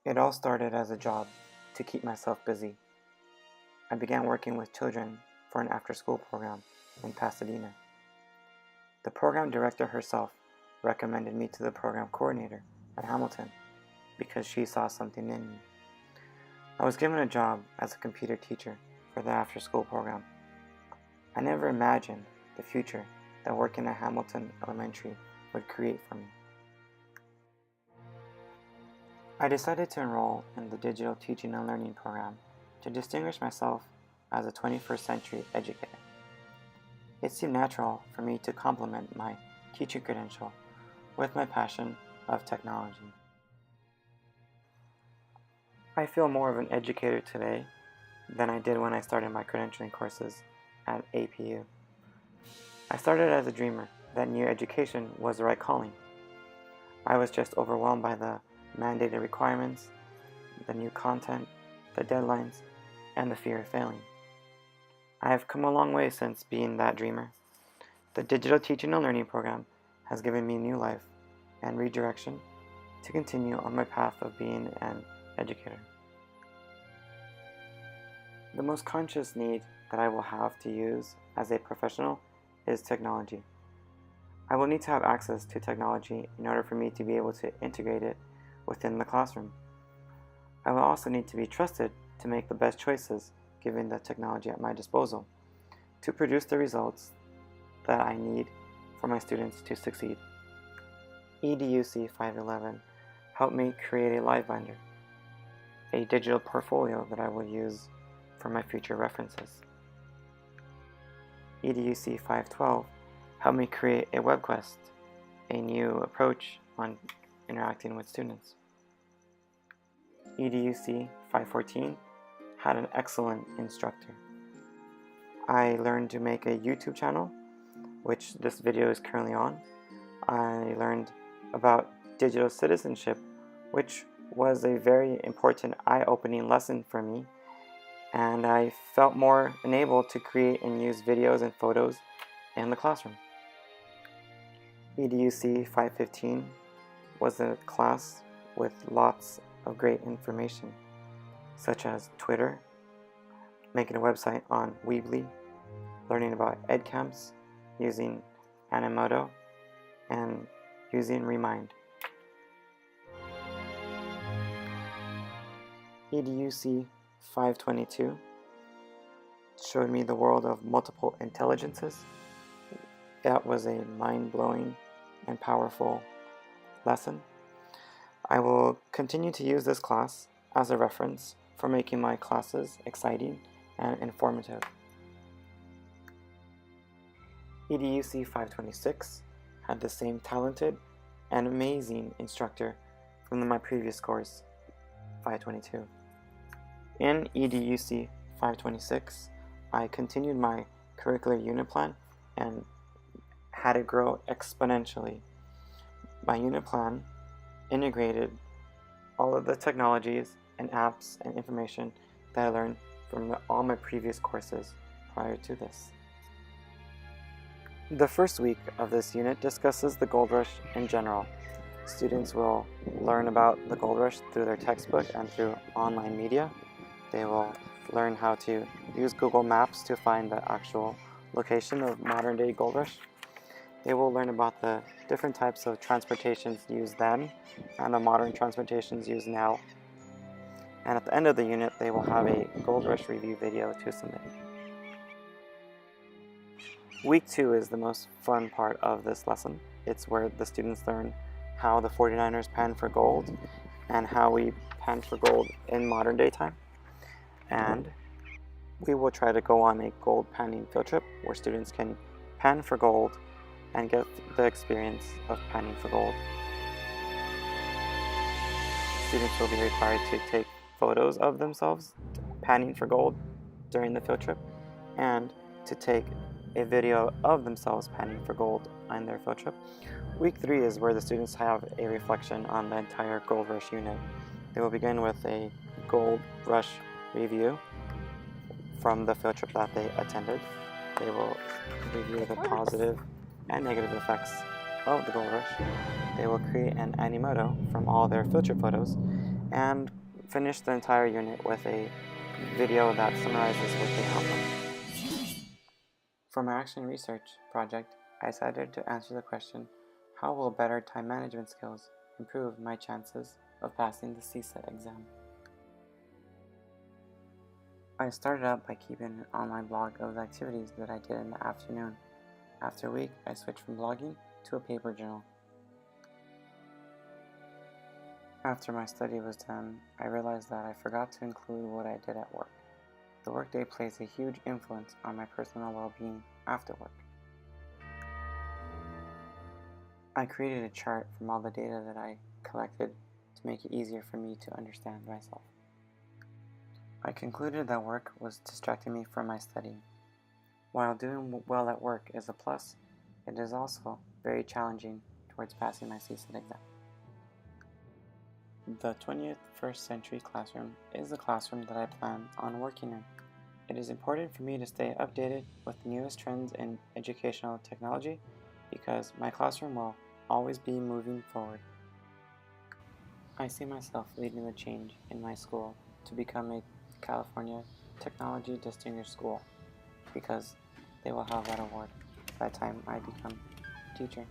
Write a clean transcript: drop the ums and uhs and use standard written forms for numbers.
It all started as a job to keep myself busy. I began working with children for an after-school program in Pasadena. The program director herself recommended me to the program coordinator at Hamilton because she saw something in me. I was given a job as a computer teacher for the after-school program. I never imagined the future that working at Hamilton Elementary would create for me. I decided to enroll in the Digital Teaching and Learning program to distinguish myself as a 21st century educator. It seemed natural for me to complement my teaching credential with my passion of technology. I feel more of an educator today than I did when I started my credentialing courses at APU. I started as a dreamer that knew education was the right calling. I was just overwhelmed by the mandated requirements, the new content, the deadlines, and the fear of failing. I have come a long way since being that dreamer. The Digital Teaching and Learning program has given me new life and redirection to continue on my path of being an educator. The most conscious need that I will have to use as a professional is technology. I will need to have access to technology in order for me to be able to integrate it within the classroom. I will also need to be trusted to make the best choices given the technology at my disposal to produce the results that I need for my students to succeed. EDUC511 helped me create a live binder, a digital portfolio that I will use for my future references. EDUC512 helped me create a web quest, a new approach on interacting with students. EDUC 514 had an excellent instructor. I learned to make a YouTube channel, which this video is currently on. I learned about digital citizenship, which was a very important eye-opening lesson for me, and I felt more enabled to create and use videos and photos in the classroom. EDUC 515 was a class with lots of great information, such as Twitter, making a website on Weebly, learning about EdCamps, using Animoto, and using Remind. EDUC 522 showed me the world of multiple intelligences. That was a mind-blowing and powerful lesson. I will continue to use this class as a reference for making my classes exciting and informative. EDUC 526 had the same talented and amazing instructor from my previous course, 522. In EDUC 526, I continued my curricular unit plan and had it grow exponentially. My unit plan integrated all of the technologies and apps and information that I learned from all my previous courses prior to this. The first week of this unit discusses the gold rush in general. Students will learn about the gold rush through their textbook and through online media. They will learn how to use Google Maps to find the actual location of modern-day gold rush. They will learn about the different types of transportations used then and the modern transportations used now. And at the end of the unit, they will have a gold rush review video to submit. Week 2 is the most fun part of this lesson. It's where the students learn how the 49ers pan for gold and how we pan for gold in modern day time. And we will try to go on a gold panning field trip where students can pan for gold and get the experience of panning for gold. Students will be required to take photos of themselves panning for gold during the field trip and to take a video of themselves panning for gold on their field trip. Week 3 is where the students have a reflection on the entire Gold Rush unit. They will begin with a Gold Rush review from the field trip that they attended. They will review the positive and negative effects of the Gold Rush. They will create an Animoto from all their field trip photos, and finish the entire unit with a video that summarizes what they outlined. For my action research project, I decided to answer the question, how will better time management skills improve my chances of passing the CSET exam? I started out by keeping an online blog of the activities that I did in the afternoon. After a week, I switched from blogging to a paper journal. After my study was done, I realized that I forgot to include what I did at work. The workday plays a huge influence on my personal well-being after work. I created a chart from all the data that I collected to make it easier for me to understand myself. I concluded that work was distracting me from my study. While doing well at work is a plus, it is also very challenging towards passing my CSET exam. The 21st century classroom is the classroom that I plan on working in. It is important for me to stay updated with the newest trends in educational technology because my classroom will always be moving forward. I see myself leading the change in my school to become a California Technology Distinguished School because they will have that award by the time I become a teacher.